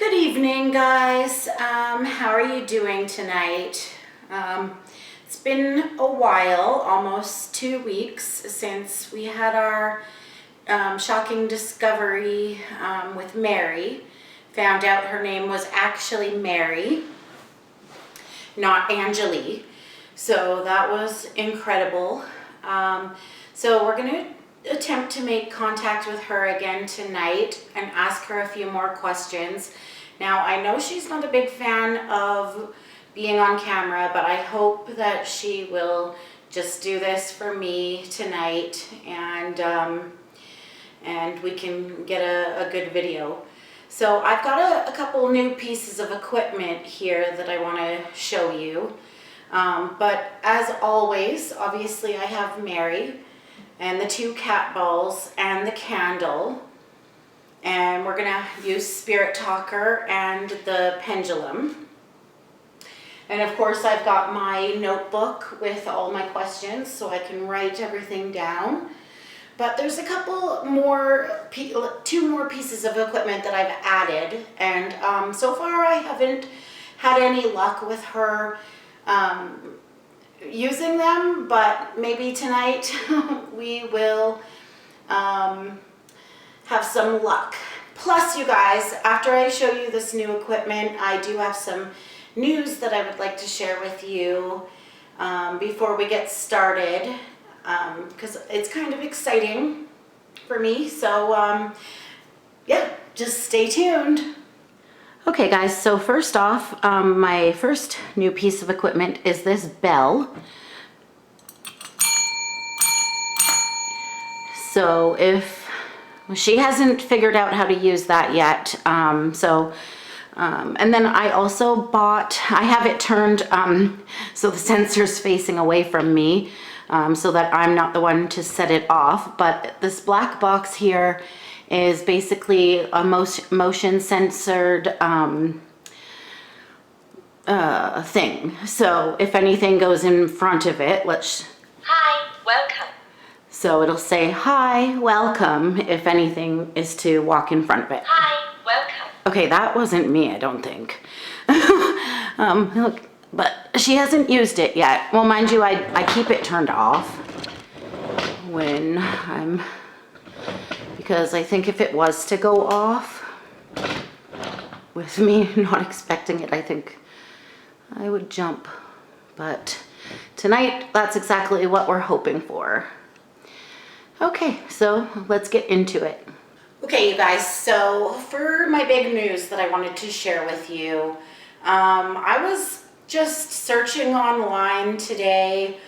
Good evening, guys. How are you doing tonight? It's been a while, almost 2 weeks, since we had our shocking discovery with Mary. Found out her name was actually Mary, not Angelique. So that was incredible. So we're going to attempt to make contact with her again tonight and ask her a few more questions. Now, I know she's not a big fan of being on camera, but I hope that she will just do this for me tonight and we can get a good video. So I've got a couple new pieces of equipment here that I want to show you. But as always, obviously I have Mary and the 2 cat balls and the candle. And we're gonna use Spirit Talker and the pendulum. And of course I've got my notebook with all my questions so I can write everything down. But there's a couple more, 2 more pieces of equipment that I've added. And so far I haven't had any luck with her using them, but maybe tonight we will have some luck. Plus, you guys, after I show you this new equipment, I do have some news that I would like to share with you before we get started, because it's kind of exciting for me. So yeah, just stay tuned. Okay guys, so first off, my first new piece of equipment is this bell. So if she hasn't figured out how to use that yet, and then I also bought, I have it turned so the sensor's facing away from me, so that I'm not the one to set it off. But this black box here is basically a motion censored thing. So if anything goes in front of it, Hi, welcome. So it'll say, hi, welcome, if anything is to walk in front of it. Hi, welcome. Okay, that wasn't me, I don't think. Look, but she hasn't used it yet. Well, mind you, I keep it turned off when because I think if it was to go off with me not expecting it, I think I would jump. But tonight, that's exactly what we're hoping for. Okay, so let's get into it. Okay, you guys, so for my big news that I wanted to share with you, I was just searching online today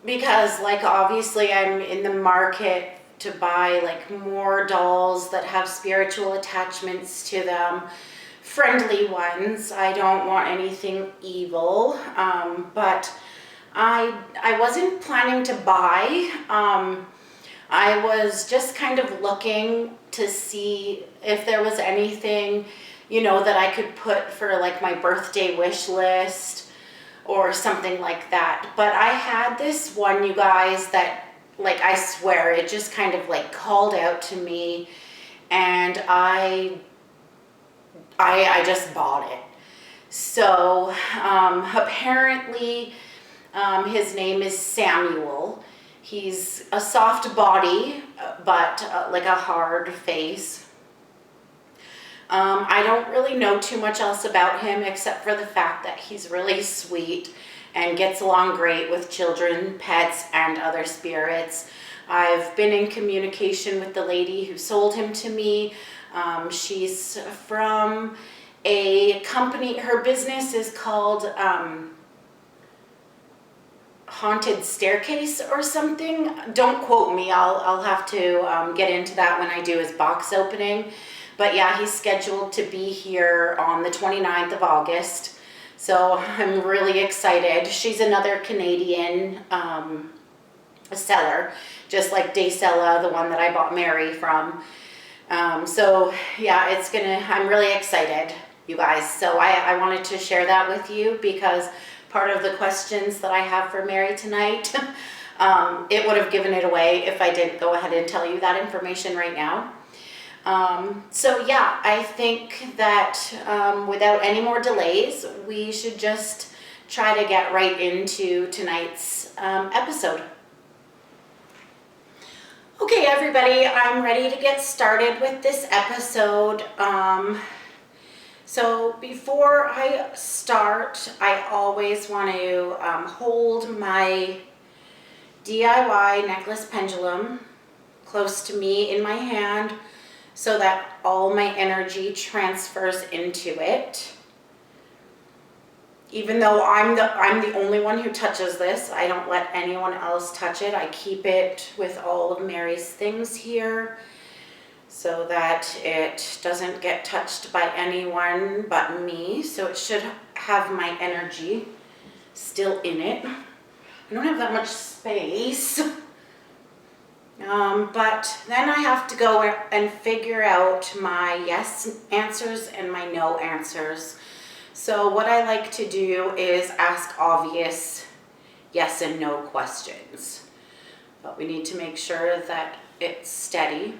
because, like, obviously I'm in the market to buy like more dolls that have spiritual attachments to them, friendly ones. I don't want anything evil, but I wasn't planning to buy. I was just kind of looking to see if there was anything, you know, that I could put for like my birthday wish list or something like that. But I had this one, you guys, that, like, I swear it just kind of like called out to me, and I just bought it. So apparently his name is Samuel. He's a soft body, but like a hard face. I don't really know too much else about him except for the fact that he's really sweet and gets along great with children, pets, and other spirits. I've been in communication with the lady who sold him to me. She's from a company, her business is called Haunted Staircase or something. Don't quote me, I'll have to get into that when I do his box opening. But yeah, he's scheduled to be here on the 29th of August. So I'm really excited. She's another Canadian seller, just like Daysella, the one that I bought Mary from. So yeah, I'm really excited, you guys. So I wanted to share that with you because part of the questions that I have for Mary tonight, it would have given it away if I didn't go ahead and tell you that information right now. So yeah, I think that without any more delays, we should just try to get right into tonight's episode. Okay, everybody, I'm ready to get started with this episode. So before I start, I always want to hold my DIY necklace pendulum close to me in my hand so that all my energy transfers into it. Even though I'm the only one who touches this, I don't let anyone else touch it. I keep it with all of Mary's things here so that it doesn't get touched by anyone but me. So it should have my energy still in it. I don't have that much space. But then I have to go and figure out my yes answers and my no answers. So what I like to do is ask obvious yes and no questions. But we need to make sure that it's steady.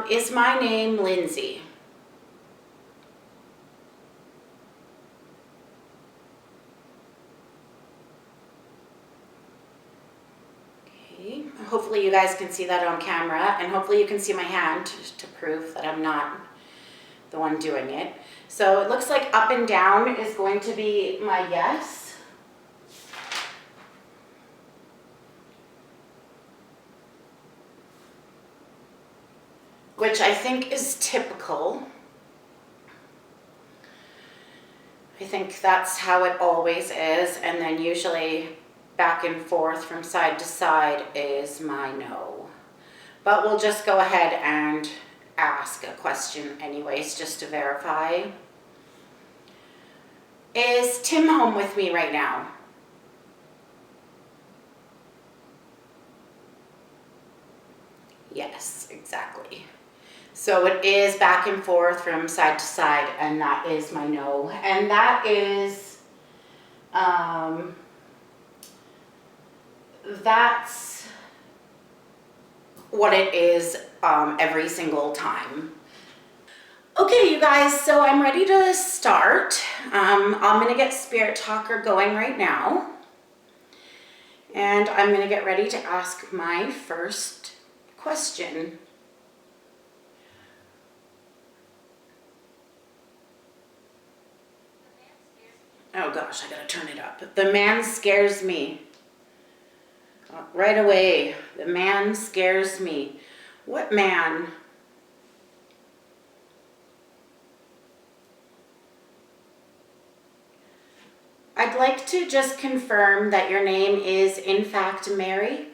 Is my name Lindsay? Okay. Hopefully you guys can see that on camera, and hopefully you can see my hand to prove that I'm not the one doing it. So it looks like up and down is going to be my yes. Which I think is typical. I think that's how it always is, and then usually back and forth from side to side is my no. But we'll just go ahead and ask a question anyways, just to verify. Is Tim home with me right now? Yes, exactly. So it is back and forth from side to side, and that is my no. And that is, that's what it is every single time. Okay, you guys, so I'm ready to start. I'm gonna get Spirit Talker going right now. And I'm gonna get ready to ask my first question. Oh gosh, I gotta turn it up. The man scares me. Right away, the man scares me. What man? I'd like to just confirm that your name is in fact Mary.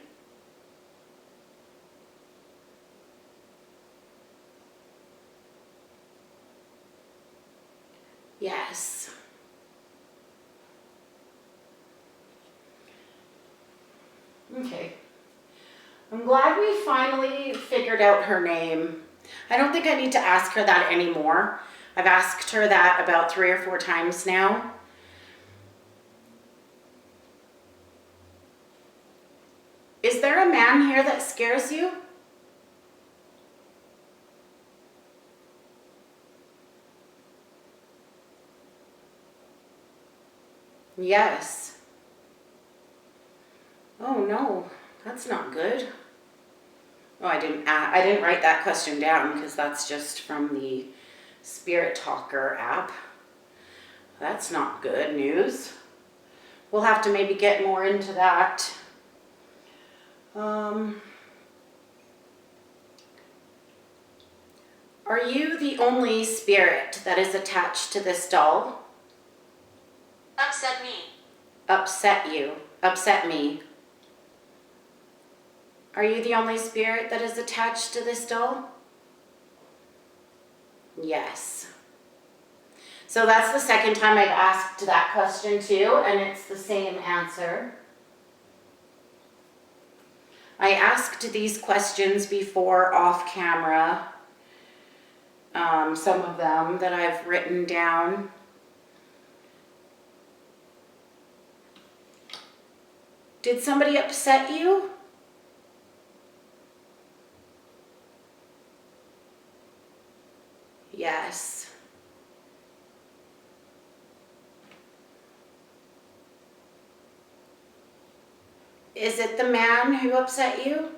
Yes. Okay. I'm glad we finally figured out her name. I don't think I need to ask her that anymore. I've asked her that about 3 or 4 times now. Is there a man here that scares you? Yes. Oh no, that's not good. Oh, I didn't write that question down because that's just from the Spirit Talker app. That's not good news. We'll have to maybe get more into that. Are you the only spirit that is attached to this doll? Upset me. Upset you. Upset me. Are you the only spirit that is attached to this doll? Yes. So that's the second time I've asked that question too, and it's the same answer. I asked these questions before off camera, some of them that I've written down. Did somebody upset you? Yes. Is it the man who upset you?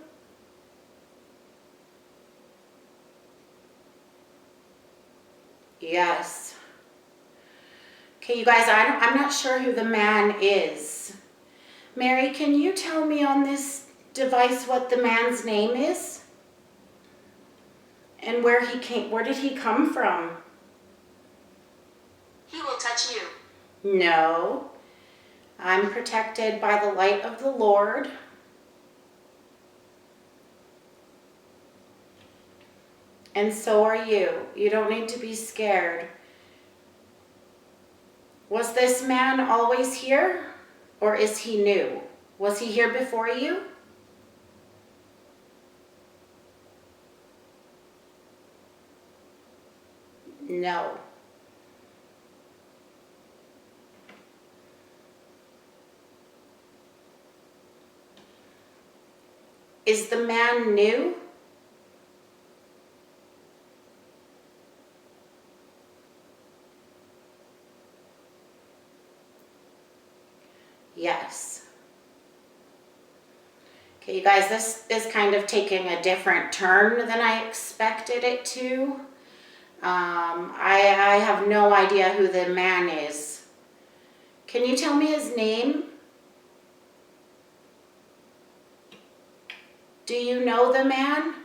Yes. Okay, you guys, I'm not sure who the man is. Mary, can you tell me on this device what the man's name is? And where did he come from? He will touch you. No. I'm protected by the light of the Lord. And so are you. You don't need to be scared. Was this man always here? Or is he new? Was he here before you? No. Is the man new? Yes. Okay, you guys, this is kind of taking a different turn than I expected it to. I have no idea who the man is. Can you tell me his name? Do you know the man?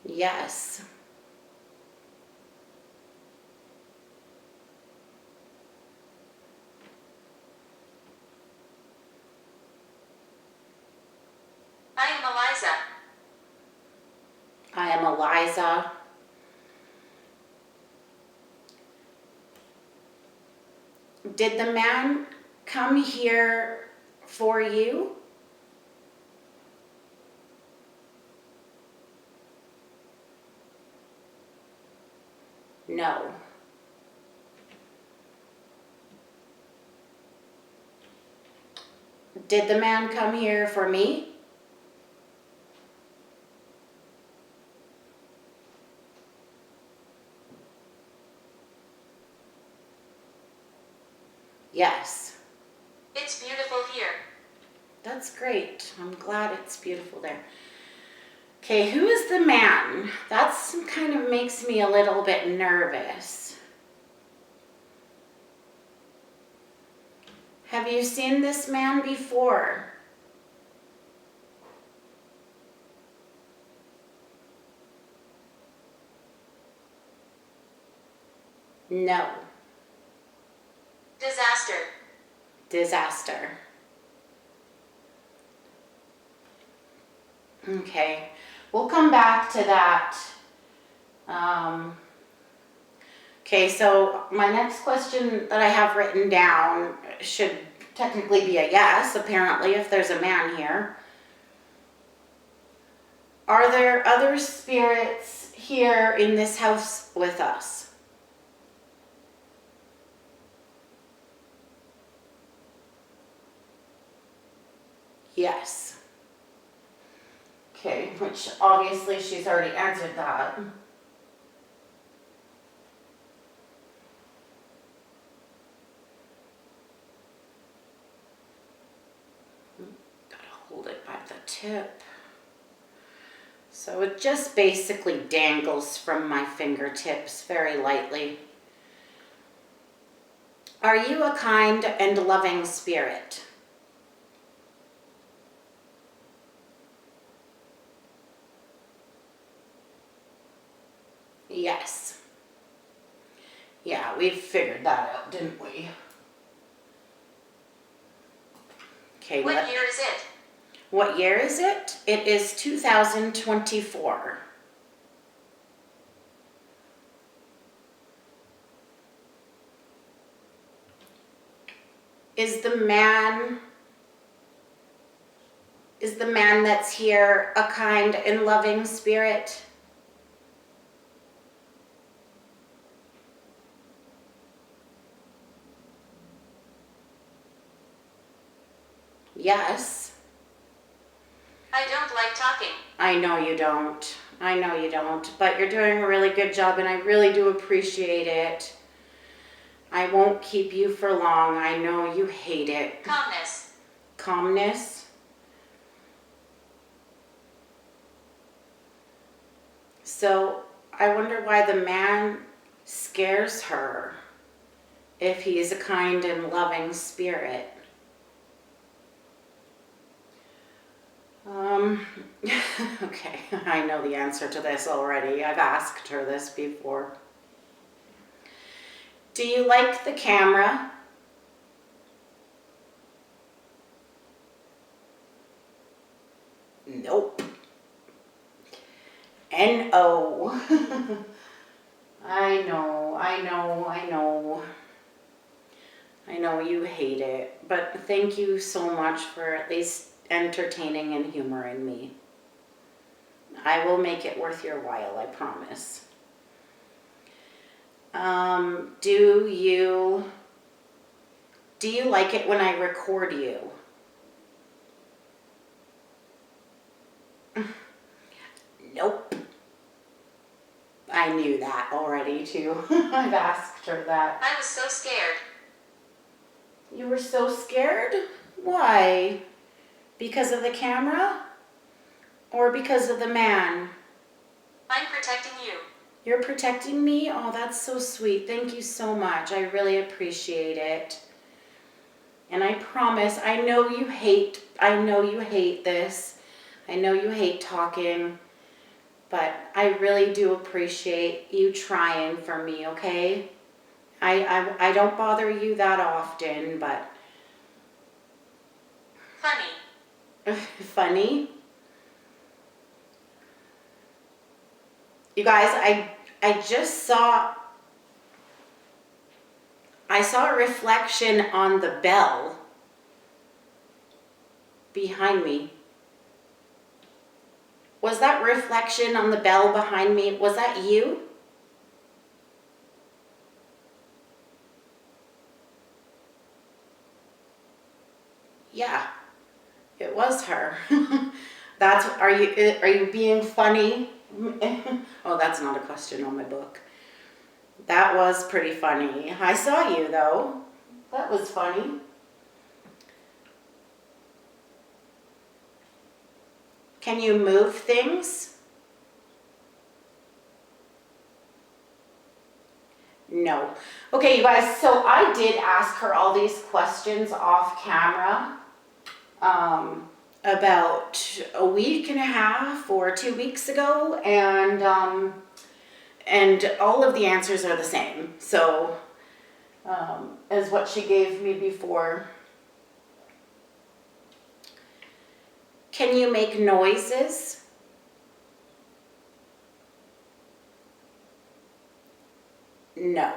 Yes. I am Eliza. I am Eliza. Did the man come here for you? No. Did the man come here for me? Yes. It's beautiful here. That's great. I'm glad it's beautiful there. Okay, who is the man? That's kind of makes me a little bit nervous. Have you seen this man before? No. Disaster. Disaster. Okay, we'll come back to that. Okay, so my next question that I have written down should technically be a yes, apparently, if there's a man here. Are there other spirits here in this house with us? Yes. Okay, which obviously she's already answered that. Gotta hold it by the tip. So it just basically dangles from my fingertips very lightly. Are you a kind and loving spirit? Yes. Yeah, we figured that out, didn't we? Okay, What year is it? What year is it? It is 2024. Is the man that's here a kind and loving spirit? Yes. I don't like talking. I know you don't. I know you don't. But you're doing a really good job, and I really do appreciate it. I won't keep you for long. I know you hate it. Calmness. Calmness. So I wonder why the man scares her if he's a kind and loving spirit. Okay, I know the answer to this already. I've asked her this before. Do you like the camera? Nope. N-O. I know. I know you hate it, but thank you so much for at least entertaining and humoring me. I will make it worth your while, I promise. Do you like it when I record you? Nope. I knew that already too. I've asked her that. I was so scared. You were so scared? Why? Because of the camera? Or because of the man? I'm protecting you. You're protecting me? Oh, that's so sweet. Thank you so much. I really appreciate it. And I promise, I know you hate this. I know you hate talking, but I really do appreciate you trying for me, okay? I don't bother you that often, but... Funny. Funny? You guys, I just saw... I saw a reflection on the bell behind me. Was that reflection on the bell behind me, was that you? Yeah, it was her. Are you being funny? Oh, that's not a question on my book. That was pretty funny. I saw you though. That was funny. Can you move things? No. Okay, you guys, so I did ask her all these questions off camera about a week and a half or 2 weeks ago, and all of the answers are the same. So, as what she gave me before. Can you make noises? No.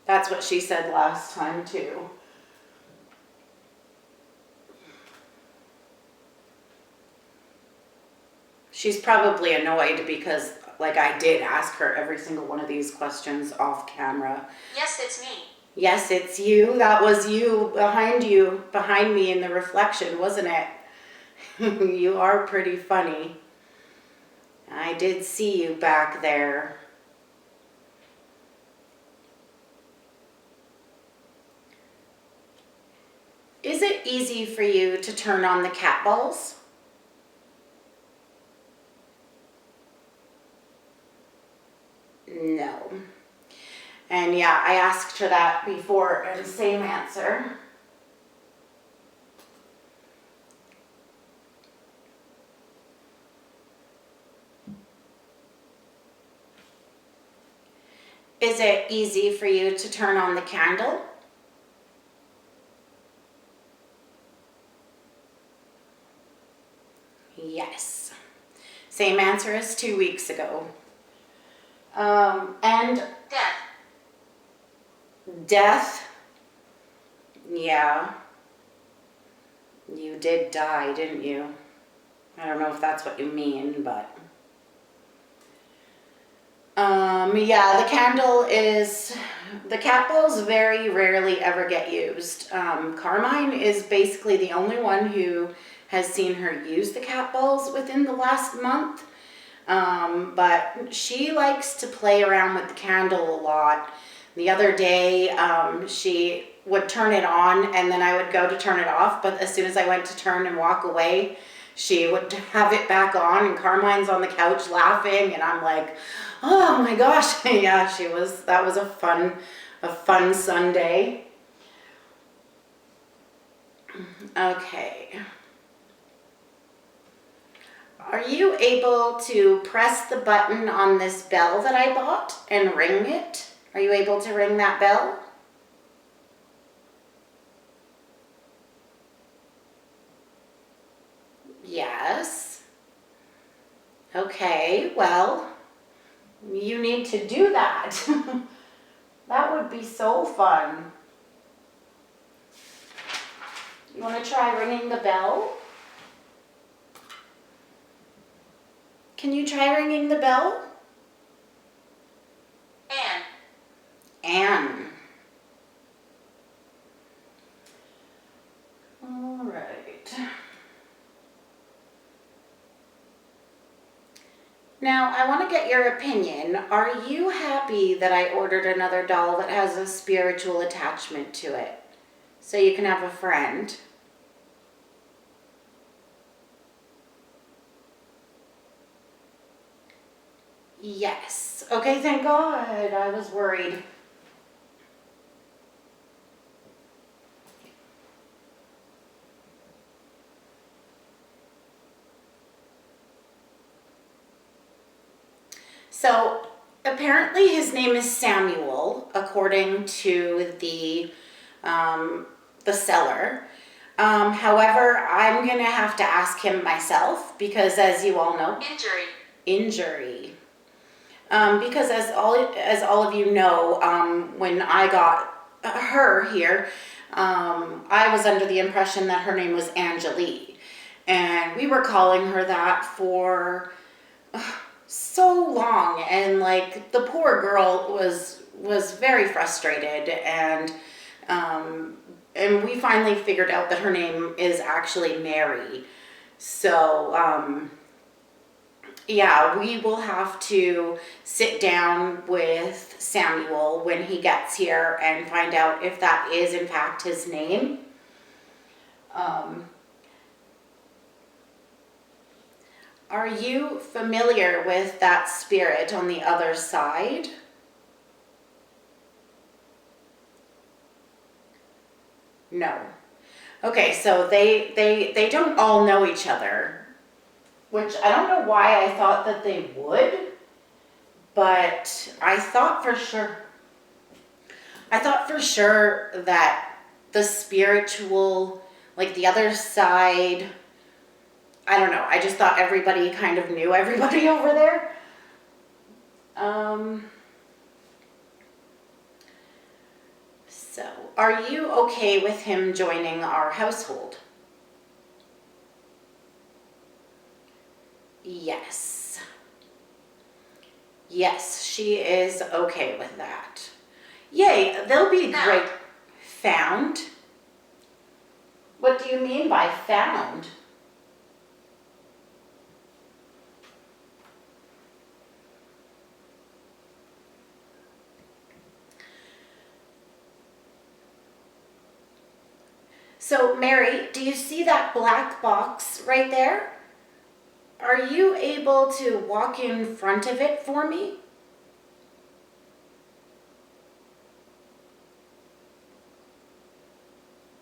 That's what she said last time too. She's probably annoyed because, like, I did ask her every single one of these questions off camera. Yes, it's me. Yes, it's you. That was you, behind me in the reflection, wasn't it? You are pretty funny. I did see you back there. Is it easy for you to turn on the cat balls? No. And yeah, I asked her that before, and same answer. Is it easy for you to turn on the candle? Yes. Same answer as 2 weeks ago. And Death. death? Yeah. You did die, didn't you? I don't know if that's what you mean, but... yeah, the cat balls very rarely ever get used. Carmine is basically the only one who has seen her use the cat balls within the last month. But she likes to play around with the candle a lot. The other day, she would turn it on and then I would go to turn it off. But as soon as I went to turn and walk away, she would have it back on, and Carmine's on the couch laughing, and I'm like, oh my gosh. Yeah, that was a fun Sunday. Okay. Are you able to press the button on this bell that I bought and ring it? Are you able to ring that bell? Yes. Okay, well, you need to do that. That would be so fun. You want to try ringing the bell? Can you try ringing the bell? Anne. All right. Now, I want to get your opinion. Are you happy that I ordered another doll that has a spiritual attachment to it? So you can have a friend. Yes. Okay, thank God. I was worried. So apparently his name is Samuel, according to the seller. However, I'm gonna have to ask him myself because, as you all know, injury. Because as all of you know, when I got her here, I was under the impression that her name was Angelique, and we were calling her that for so long, and like the poor girl was very frustrated, and we finally figured out that her name is actually Mary. So yeah, we will have to sit down with Samuel when he gets here and find out if that is in fact his name. Are you familiar with that spirit on the other side? No. Okay, so they don't all know each other, which I don't know why I thought that they would, but I thought for sure that the spiritual, like the other side, I don't know, I just thought everybody kind of knew everybody over there. So, are you okay with him joining our household? Yes. Yes, she is okay with that. Yay, they'll be great. Found? What do you mean by found? So, Mary, do you see that black box right there? Are you able to walk in front of it for me?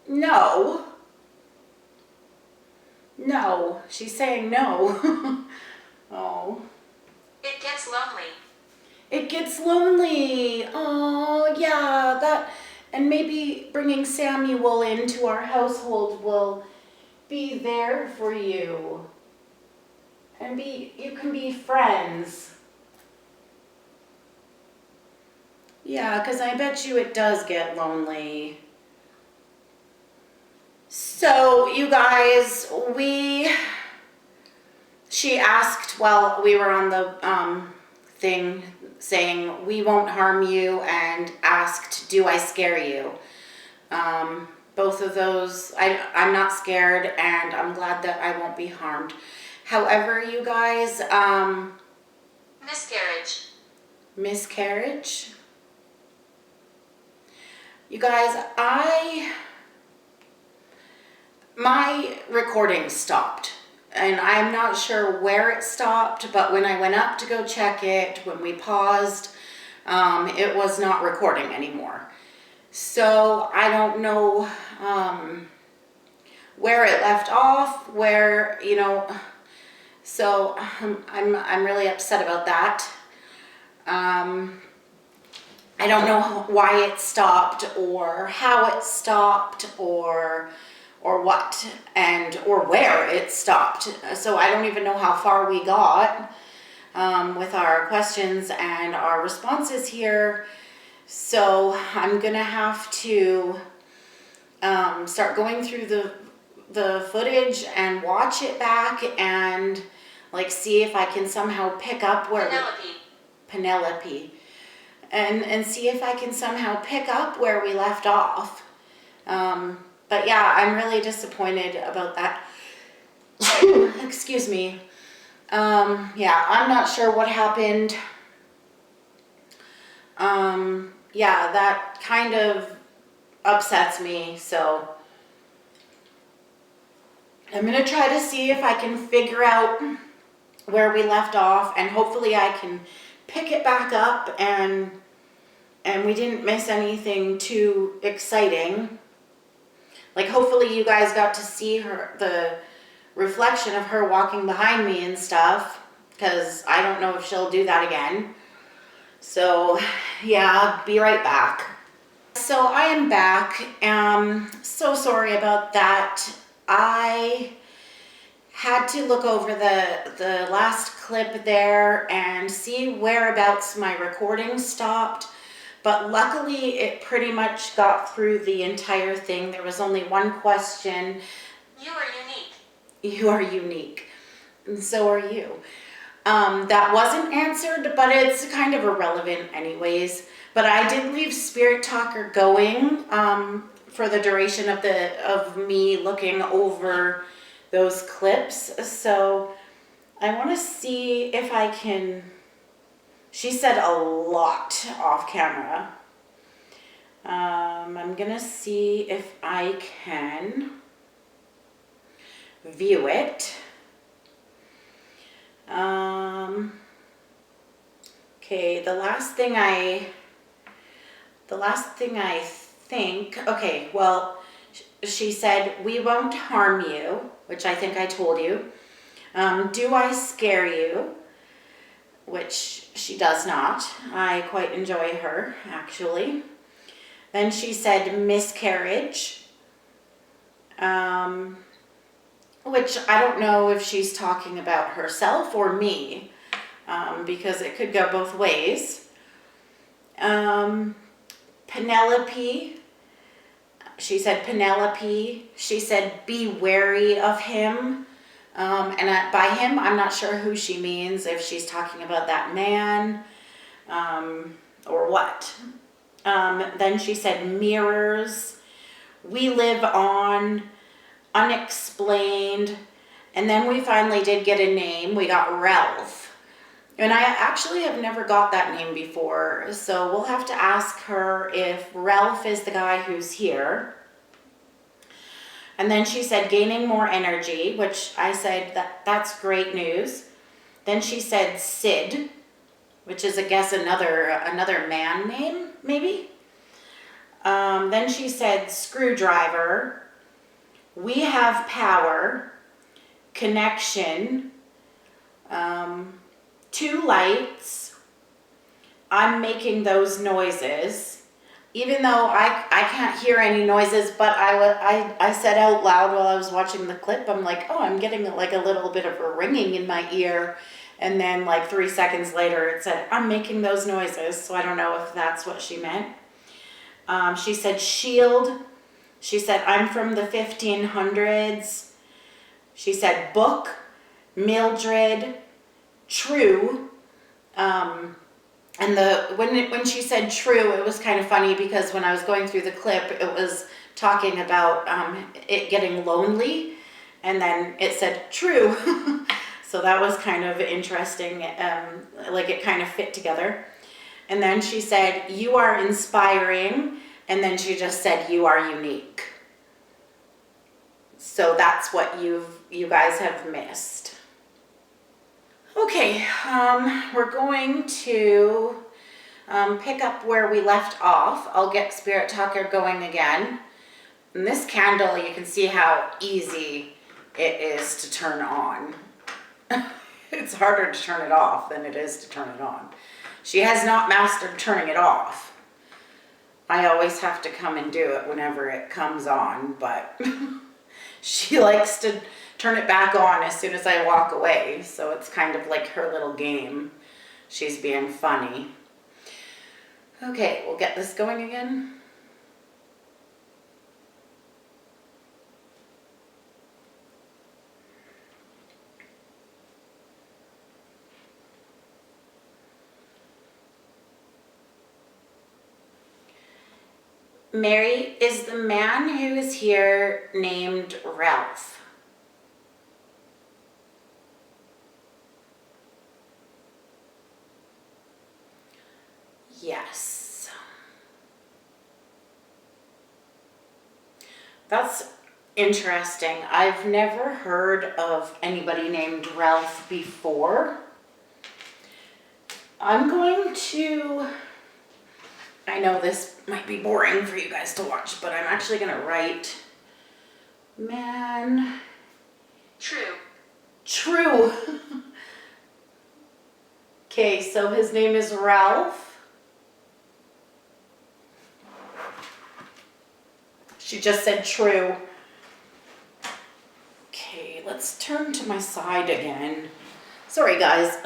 No. No. She's saying no. Oh. It gets lonely. It gets lonely. Oh, yeah, that, and maybe bringing Samuel into our household will be there for you. And you can be friends. Yeah, because I bet you it does get lonely. So, you guys, she asked while we were on the thing saying, we won't harm you, and asked, do I scare you? both of those, I'm not scared, and I'm glad that I won't be harmed. However, you guys, Miscarriage. miscarriage. You guys, my recording stopped. And I'm not sure where it stopped, but when I went up to go check it, when we paused, it was not recording anymore. So I don't know where it left off, where, you know, so I'm really upset about that. I don't know why it stopped or how it stopped or what or where it stopped. So I don't even know how far we got with our questions and our responses here. So I'm gonna have to start going through the footage and watch it back and like see if I can somehow pick up where Penelope and see if I can somehow pick up where we left off. But yeah, I'm really disappointed about that. Excuse me. Yeah, I'm not sure what happened. Yeah, that kind of upsets me, so I'm gonna try to see if I can figure out where we left off, and hopefully I can pick it back up and we didn't miss anything too exciting. Like hopefully you guys got to see the reflection of her walking behind me and stuff, because I don't know if she'll do that again. So yeah, be right back. So I am back. So sorry about that. I had to look over the last clip there and see whereabouts my recording stopped. But luckily it pretty much got through the entire thing. There was only one question. You are unique. You are unique. And so are you. That wasn't answered, but it's kind of irrelevant anyways. But I did leave Spirit Talker going for the duration of me looking over those clips. So I want to see if I can. She said a lot off camera. I'm gonna see if I can view it. Okay, the last thing I think, okay, well, she said, we won't harm you, which I think I told you. Do I scare you? Which she does not. I quite enjoy her, actually. Then she said miscarriage, which I don't know if she's talking about herself or me, because it could go both ways. Penelope, she said Penelope. She said be wary of him. And by him, I'm not sure who she means, if she's talking about that man or what. Then she said mirrors, we live on, unexplained, and then we finally did get a name. We got Ralph. And I actually have never got that name before, so we'll have to ask her if Ralph is the guy who's here. And then she said gaining more energy, which I said that's great news. Then she said Sid, which is I guess another man name, maybe. Then she said screwdriver, we have power, connection, 2 lights, I'm making those noises. Even though I can't hear any noises, but I said out loud while I was watching the clip, I'm like, oh, I'm getting like a little bit of a ringing in my ear. And then like 3 seconds later it said, I'm making those noises. So I don't know if that's what she meant. She said shield. She said, I'm from the 1500s. She said book, Mildred, true. And when she said true, it was kind of funny because when I was going through the clip, it was talking about it getting lonely, and then it said true. So that was kind of interesting, like it kind of fit together. And then she said, you are inspiring, and then she just said, you are unique. So that's what you guys have missed. Okay, we're going to pick up where we left off. I'll get Spirit Talker going again. And this candle, you can see how easy it is to turn on. It's harder to turn it off than it is to turn it on. She has not mastered turning it off. I always have to come and do it whenever it comes on, but she likes to turn it back on as soon as I walk away. So it's kind of like her little game. She's being funny. Okay, we'll get this going again. Mary, is the man who is here named Ralph? Yes. That's interesting. I've never heard of anybody named Ralph before. I'm going to, I know this might be boring for you guys to watch, but I'm actually going to write man. True. True. Okay, so his name is Ralph. She just said true. Okay, let's turn to my side again. Sorry, guys.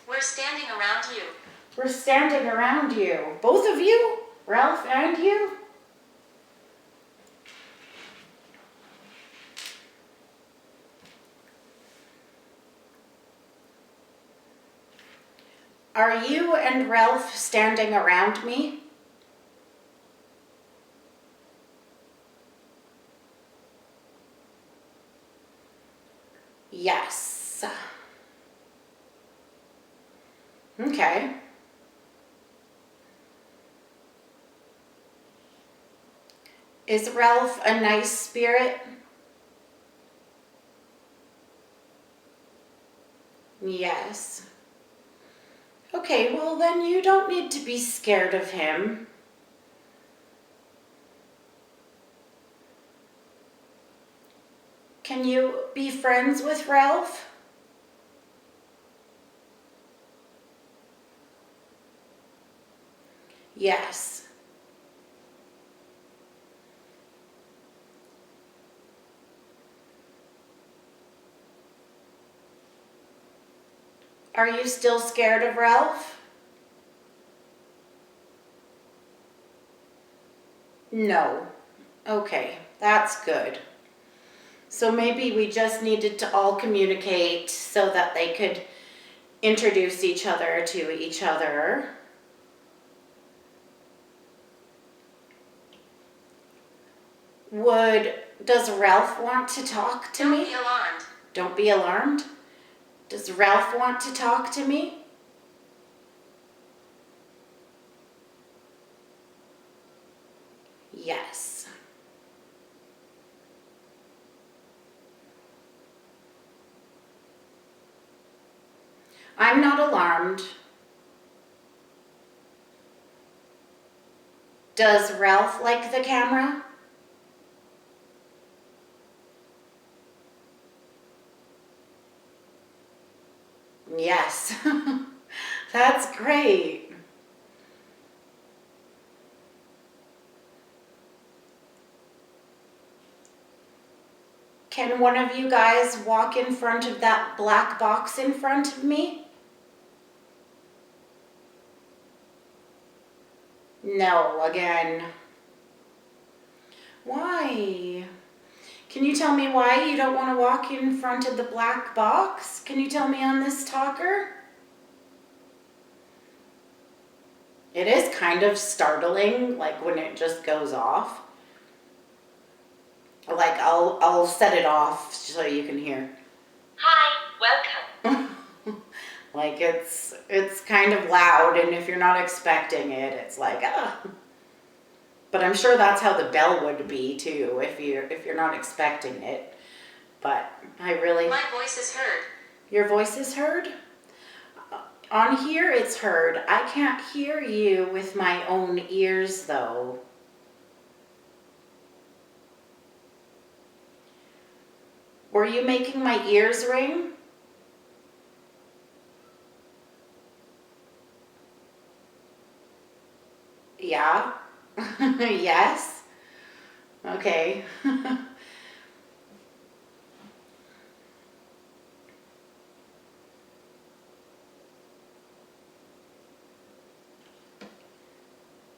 We're standing around you. We're standing around you. Both of you? Ralph and you? Are you and Ralph standing around me? Yes. Okay. Is Ralph a nice spirit? Yes. Okay, well then you don't need to be scared of him. Can you be friends with Ralph? Yes. Are you still scared of Ralph? No. Okay, that's good. So maybe we just needed to all communicate so that they could introduce each other to each other. Does Ralph want to talk to me? Don't be alarmed. Don't be alarmed. Does Ralph want to talk to me? Yes. I'm not alarmed. Does Ralph like the camera? Yes. That's great. Can one of you guys walk in front of that black box in front of me? No, again. Why? Can you tell me why you don't want to walk in front of the black box? Can you tell me on this talker? It is kind of startling, like when it just goes off. Like I'll set it off so you can hear. Hi, welcome. Like it's kind of loud, and if you're not expecting it, it's like ah. But I'm sure that's how the bell would be too, if you're not expecting it. But I really. My voice is heard. Your voice is heard? On here it's heard. I can't hear you with my own ears though. Were you making my ears ring? Yeah. Yes. Okay.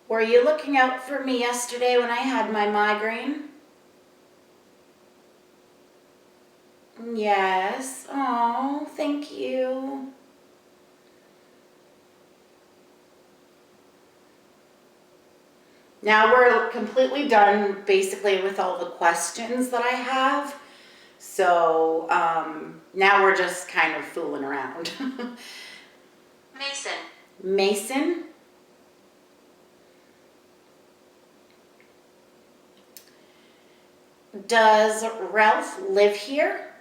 Were you looking out for me yesterday when I had my migraine? Yes. Oh, thank you. Now we're completely done basically with all the questions that I have. So now we're just kind of fooling around. Mason. Mason? Does Ralph live here?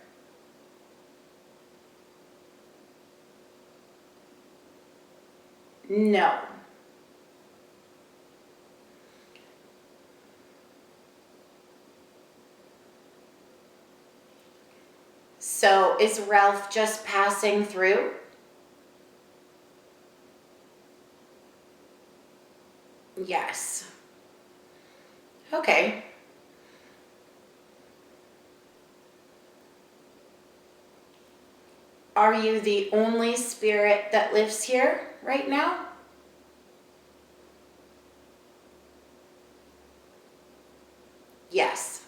No. So is Ralph just passing through? Yes. Okay. Are you the only spirit that lives here right now? Yes.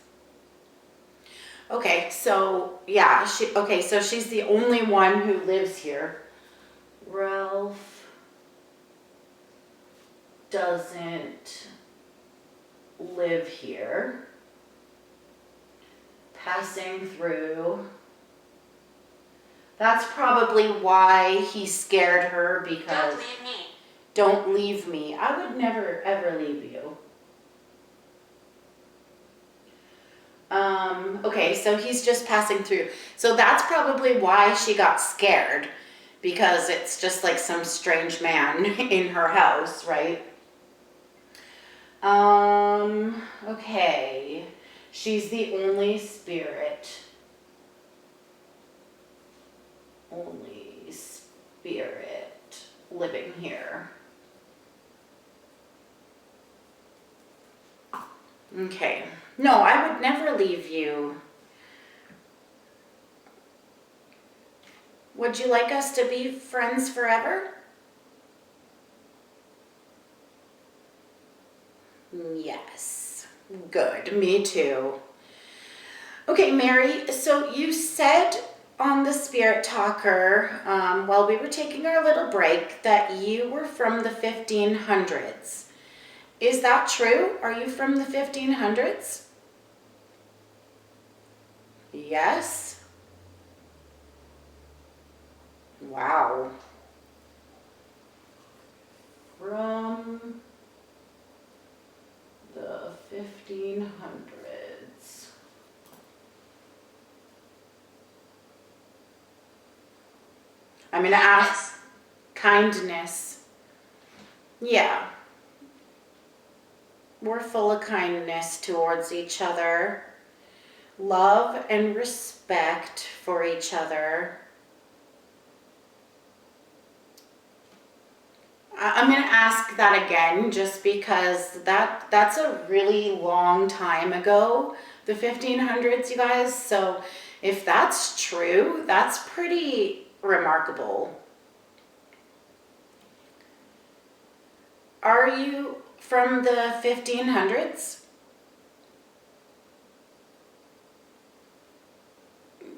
Okay, so yeah, so she's the only one who lives here. Ralph doesn't live here. Passing through. That's probably why he scared her, because Don't leave me. don't leave me. I would never ever leave you. Okay, so he's just passing through. So that's probably why she got scared, because it's just like some strange man in her house, right? Okay. She's the only spirit. Only spirit living here. Okay. No, I would never leave you. Would you like us to be friends forever? Yes. Good. Me too. Okay, Mary, so you said on the Spirit Talker, while we were taking our little break, that you were from the 1500s. Is that true? Are you from the 1500s? Yes. Wow. From the 1500s. I'm going to ask kindness. Yeah. We're full of kindness towards each other. Love and respect for each other. I'm going to ask that again just because that's a really long time ago, the 1500s, you guys. So if that's true, that's pretty remarkable. Are you from the 1500s?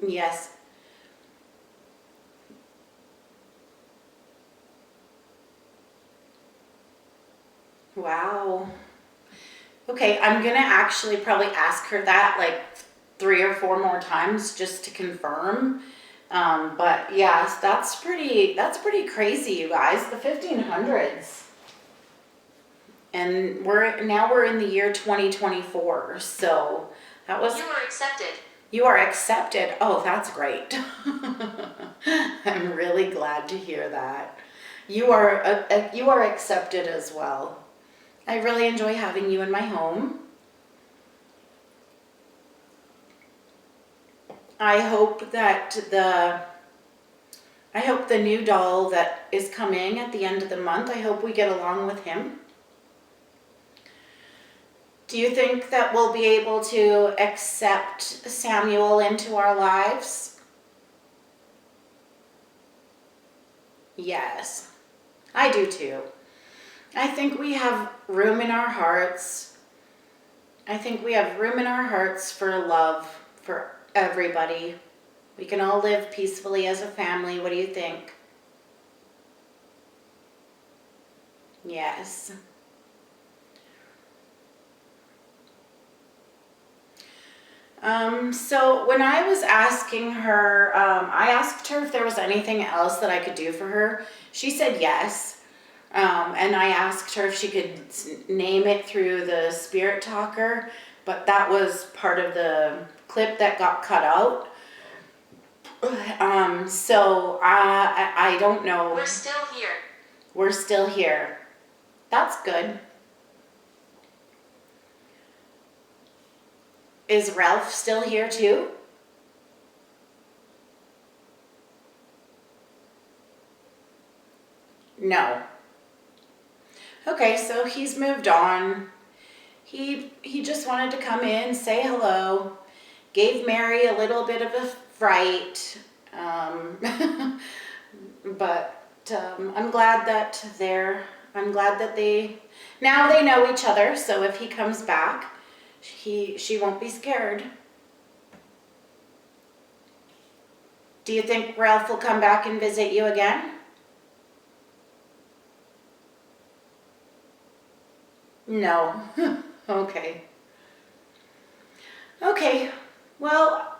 Yes. Wow. Okay, I'm gonna actually probably ask her that like 3 or 4 more times just to confirm. But yes, that's pretty crazy, you guys. The 1500s. And we're in the year 2024. So that was You were accepted. you are accepted. Oh, that's great. I'm really glad to hear that. You are accepted as well. I really enjoy having you in my home. I hope that the new doll that is coming at the end of the month, I hope we get along with him. Do you think that we'll be able to accept Samuel into our lives? Yes, I do too. I think we have room in our hearts. I think we have room in our hearts for love for everybody. We can all live peacefully as a family. What do you think? Yes. So when I was asking her, I asked her if there was anything else that I could do for her. She said yes. And I asked her if she could name it through the spirit talker, but that was part of the clip that got cut out. So I don't know. We're still here. We're still here. That's good. Is Ralph still here too? No. Okay, so he's moved on. He just wanted to come in, say hello, gave Mary a little bit of a fright, but I'm glad that now they know each other. So if he comes back, she won't be scared. Do you think Ralph will come back and visit you again? No. Okay. Okay. Well,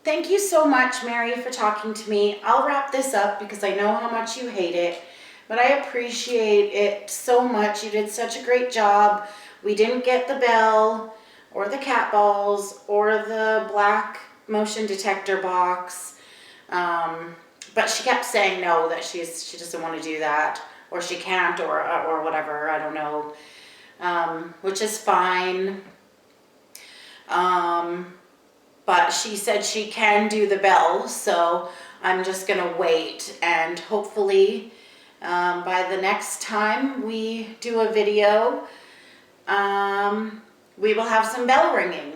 thank you so much, Mary, for talking to me. I'll wrap this up because I know how much you hate it, but I appreciate it so much. You did such a great job. We didn't get the bell or the cat balls or the black motion detector box. But she kept saying no, that she doesn't want to do that, or she can't, or whatever. I don't know. Which is fine. But she said she can do the bell, so I'm just gonna wait, and hopefully by the next time we do a video, we will have some bell ringing.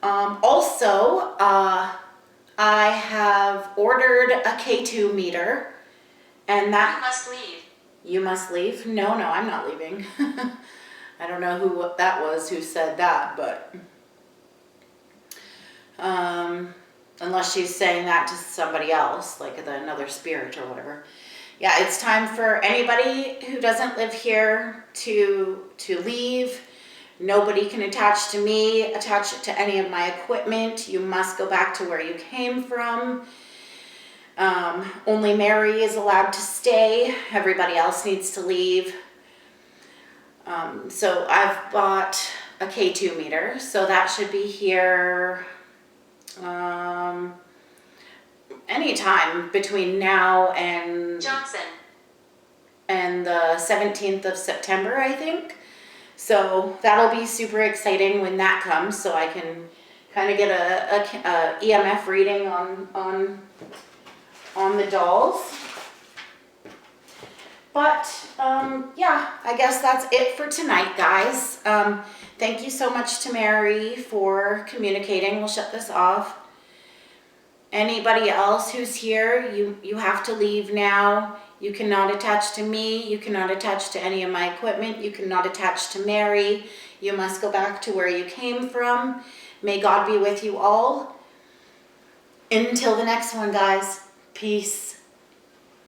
Also, I have ordered a K2 meter, and that... You must leave. You must leave? No, I'm not leaving. I don't know who that was who said that, but unless she's saying that to somebody else, like another spirit or whatever. Yeah, it's time for anybody who doesn't live here to leave. Nobody can attach to me, attach it to any of my equipment. You must go back to where you came from. Only Mary is allowed to stay. Everybody else needs to leave. So I've bought a K2 meter, so that should be here anytime between now and Johnson. and the 17th of September, I think. So that'll be super exciting when that comes, so I can kind of get a EMF reading on the dolls. But yeah, I guess that's it for tonight, guys. Thank you so much to Mary for communicating. We'll shut this off. Anybody else who's here, you have to leave now. You cannot attach to me. You cannot attach to any of my equipment. You cannot attach to Mary. You must go back to where you came from. May God be with you all. Until the next one, guys. Peace.